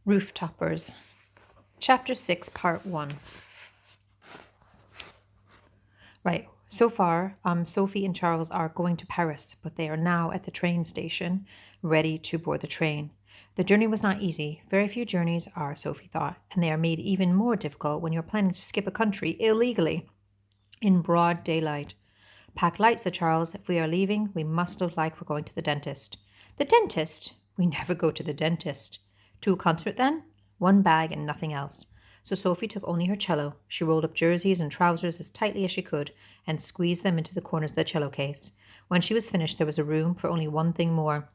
Rooftoppers. Chapter 6, Part 1. Right, so far, Sophie and Charles are going to Paris, but they are now at the train station, ready to board the train. The journey was not easy. Very few journeys are, Sophie thought, and they are made even more difficult when you're planning to skip a country illegally in broad daylight. Pack light, said Charles. If we are leaving, we must look like we're going to the dentist. The dentist? We never go to the dentist. To a concert, then? One bag and nothing else. So Sophie took only her cello. She rolled up jerseys and trousers as tightly as she could and squeezed them into the corners of the cello case. When she was finished, there was a room for only one thing more.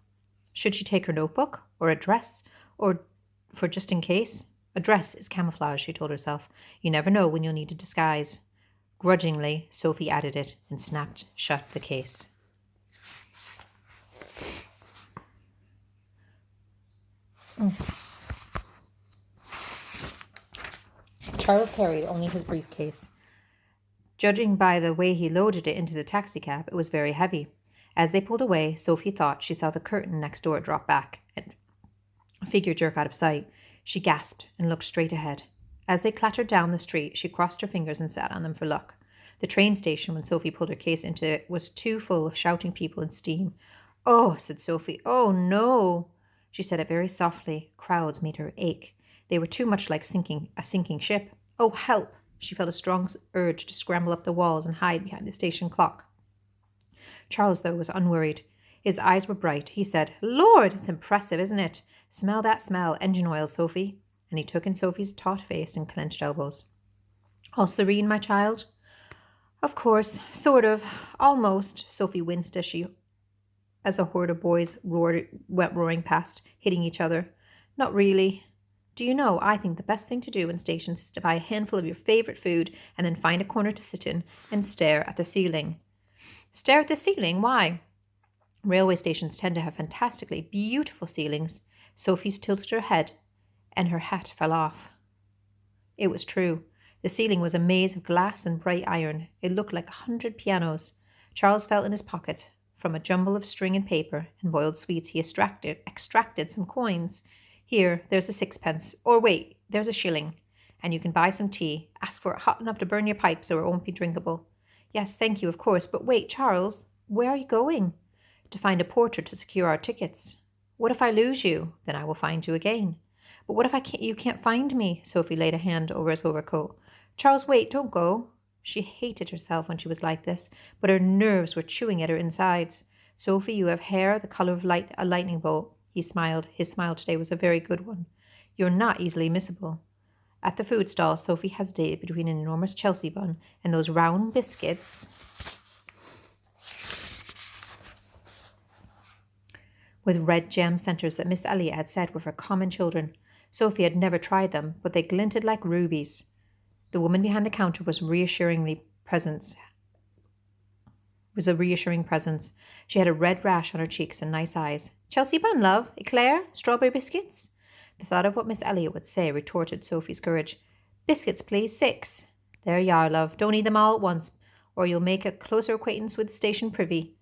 Should she take her notebook or a dress, or for just in case? A dress is camouflage, she told herself. You never know when you'll need a disguise. Grudgingly, Sophie added it and snapped shut the case. Charles carried only his briefcase. Judging by the way he loaded it into the taxicab, it was very heavy. As they pulled away, Sophie thought she saw the curtain next door drop back and a figure jerk out of sight. She gasped and looked straight ahead. As they clattered down the street, she crossed her fingers and sat on them for luck. The train station, when Sophie pulled her case into it, was too full of shouting people and steam. Oh, said Sophie. Oh, no. She said it very softly. Crowds made her ache. They were too much like a sinking ship. Oh, help! She felt a strong urge to scramble up the walls and hide behind the station clock. Charles, though, was unworried. His eyes were bright. He said, Lord, it's impressive, isn't it? Smell that smell. Engine oil, Sophie. And he took in Sophie's taut face and clenched elbows. All serene, my child? Of course, sort of, almost, Sophie winced as a horde of boys went roaring past, hitting each other. Not really. Do you know, I think the best thing to do in stations is to buy a handful of your favourite food and then find a corner to sit in and stare at the ceiling. Stare at the ceiling? Why? Railway stations tend to have fantastically beautiful ceilings. Sophie tilted her head and her hat fell off. It was true. The ceiling was a maze of glass and bright iron. It looked like 100 pianos. Charles felt in his pockets. From a jumble of string and paper and boiled sweets he extracted some coins. Here, there's a sixpence. Or wait, there's a shilling. And you can buy some tea. Ask for it hot enough to burn your pipes or it won't be drinkable. Yes, thank you, of course. But wait, Charles, where are you going? To find a porter to secure our tickets. What if I lose you? Then I will find you again. But what if you can't find me? Sophie laid a hand over his overcoat. Charles, wait, don't go. She hated herself when she was like this, but her nerves were chewing at her insides. Sophie, you have hair the colour of a lightning bolt. He smiled. His smile today was a very good one. You're not easily missable. At the food stall, Sophie hesitated between an enormous Chelsea bun and those round biscuits with red jam centres that Miss Elliot had said were for common children. Sophie had never tried them, but they glinted like rubies. The woman behind the counter was a reassuring presence. She had a red rash on her cheeks and nice eyes. Chelsea bun, love. Eclair? Strawberry biscuits? The thought of what Miss Elliot would say retorted Sophie's courage. Biscuits, please. 6. There you are, love. Don't eat them all at once, or you'll make a closer acquaintance with the station privy.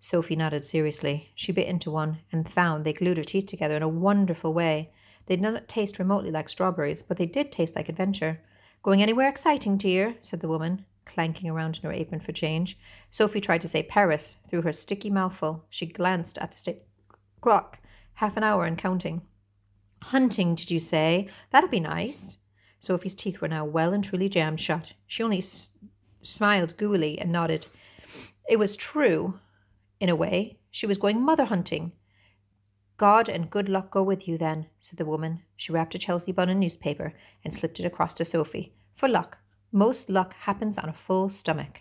Sophie nodded seriously. She bit into one and found they glued her teeth together in a wonderful way. They did not taste remotely like strawberries, but they did taste like adventure. Going anywhere exciting, dear? Said the woman, clanking around in her apron for change. Sophie tried to say Paris through her sticky mouthful. She glanced at the clock. 30 minutes and counting. Hunting, did you say? That'll be nice. Sophie's teeth were now well and truly jammed shut. She only smiled gooily and nodded. It was true, in a way. She was going mother hunting. God and good luck go with you, then, said the woman. She wrapped a Chelsea bun in newspaper and slipped it across to Sophie. For luck. Most luck happens on a full stomach.